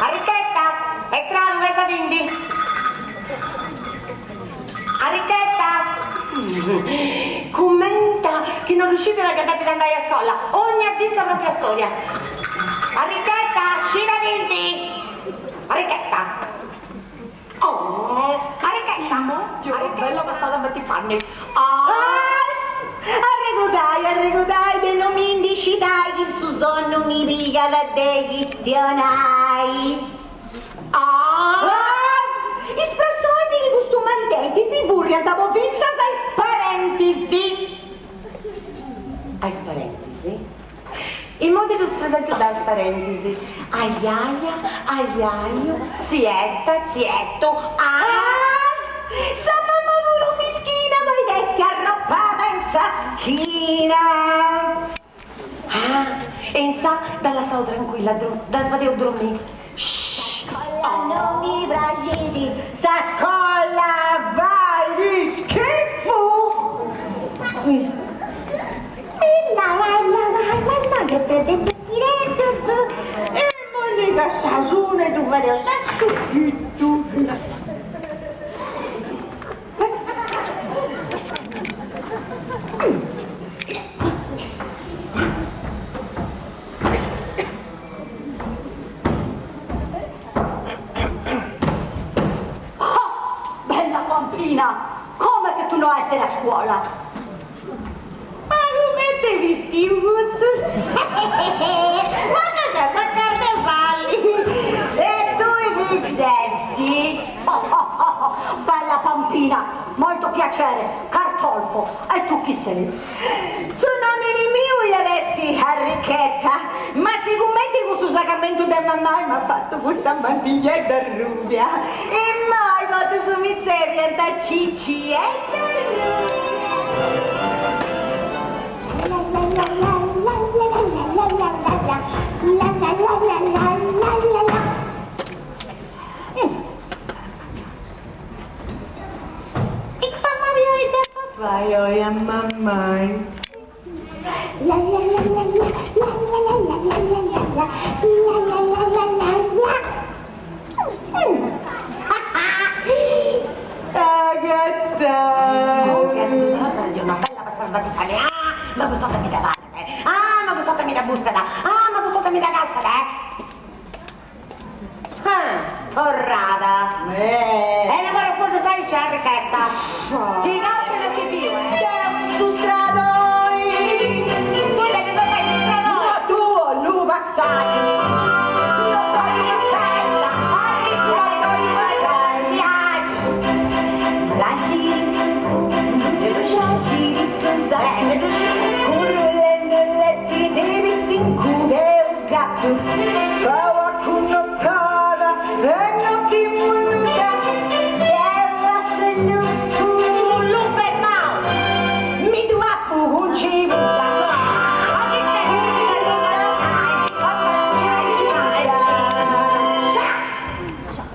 Arricchetta, e tra due savindi. Arricchetta. Commenta che non riuscivano a cadere ad andare a scuola. Ogni addissa proprio a storia. Arricchetta, scina vinti. Arricchetta. Oh, Arricchetta. Bella passata a 20 anni. Arregodai, de non mi indici dai, il suo sonno mi piga da degli stionai. Espressosi di costumari denti, si burria da provincia dai sparentisi. Ai sparentisi? Il modo di presente dai sparentisi. Aiaia, aiaio, zietta, zietto, Sa mamma pure mischina, poi dessi arroppata in sa schina. E in sa, dalla sala tranquilla, dal padre dormì. Non mi fragili, sa scolla vai di schifo. E la che per te pettiretto e monica stagione tu vedi sa succhetto. Come che tu non essere a scuola? Ma come ti vesti gusto? Ma cosa sa carnevali? E tu chi sei? Bella Pampina, molto piacere, Cartolfo, e tu chi sei? Sono amici miei adesso, Arricchetta, ma sicuramente questo sacramento del mamma mi ha fatto questa mantiglietta Arrubia e mai vado su miseria da Cicciedda Vai oi a mamma. La la la la la la la la la la la la una bella passata di fare. Ma gustatemi da valle. Ma gustatemi da buscada. Ma gustatemi da cassata, orrada. E non mi risponde sai c'è Arricchetta. Gigante non ti più, Su stradoi. Tu devi passare su stradoi. Ma tu, l'uva sai. Correndo letti si vesti in cude un gatto stava connottata e non ti munuta della seduta Sul lupo e mau. mi duappo con civuta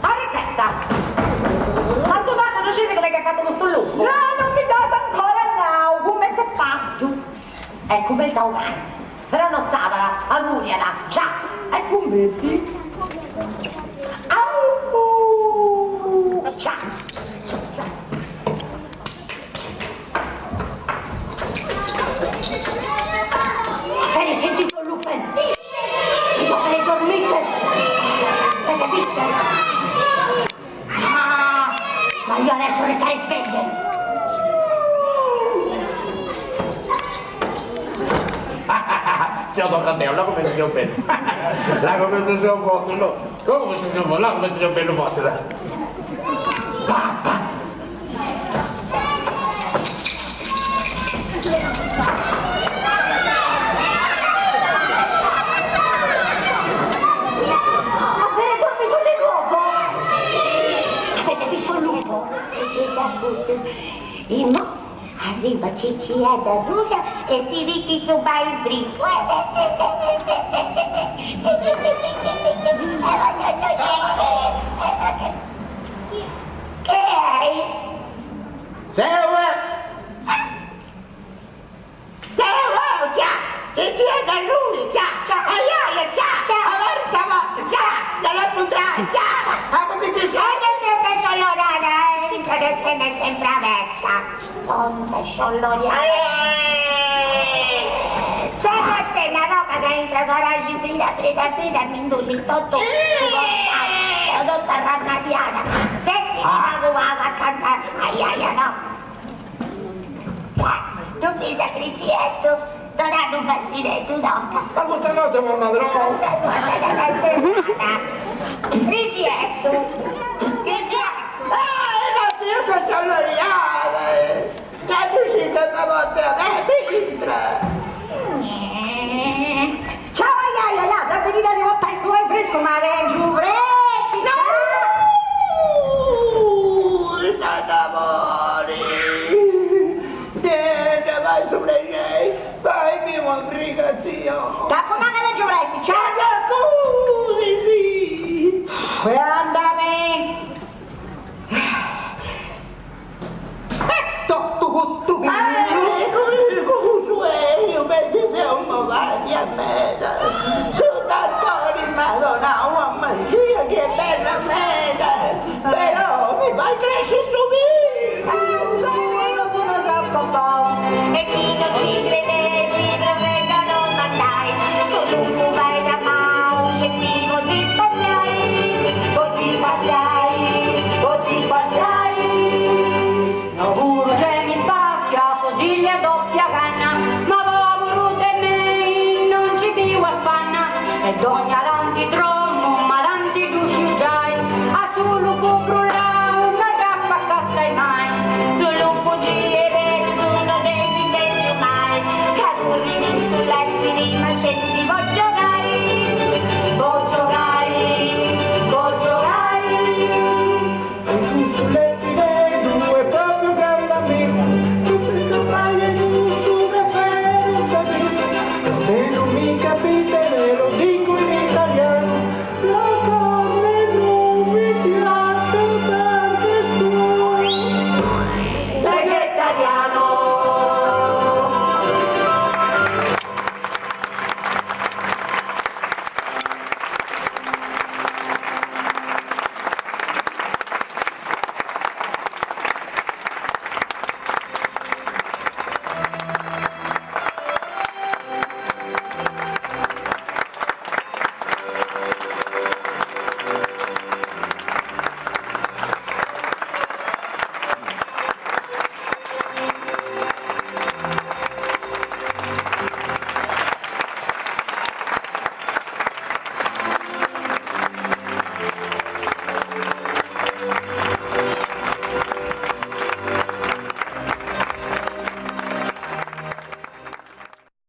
Arricchetta. Ma suo padre non scese come che ha fatto questo lupo? no, non mi dà ancora now come che fatto È come il taurano. Però non savala, auguriala, ciao. e commetti Ciao. Hai sentito il lupen? Io avrei dormito. Hai capito? Ma io adesso restare sveglia. Siamo fratello, là come ti sono bello. Là come ti sono fatto, no. Come ti sono fatto, là come ti sono bello fatto, là. Papà. Avete dormito di nuovo? Avete visto il lupo? e mo arriva Cicciedda Arrubia e si ritizzuba il brisco. Che hai? Ciao, Cicciedda Arrubia, ciao, aiaia, ciao, avanza, già, dalla puntata, come ti sono? Non si sta sciolorata, entra che se ne sembra vecchia. Tonta sciolorata. Se non sei una roba che entra coraggio, frida, mi indulli tutto, sei tutta arrammatiata. Se si dica a cantare, aia, no. Tu mi sa Cicciedda, non hanno un bazzinetto, no? Ma questa cosa è una droga. Non sei guardata da serata. Cicciedda. Ma se io che sono l'originale, che è uscita una volta a me, entra.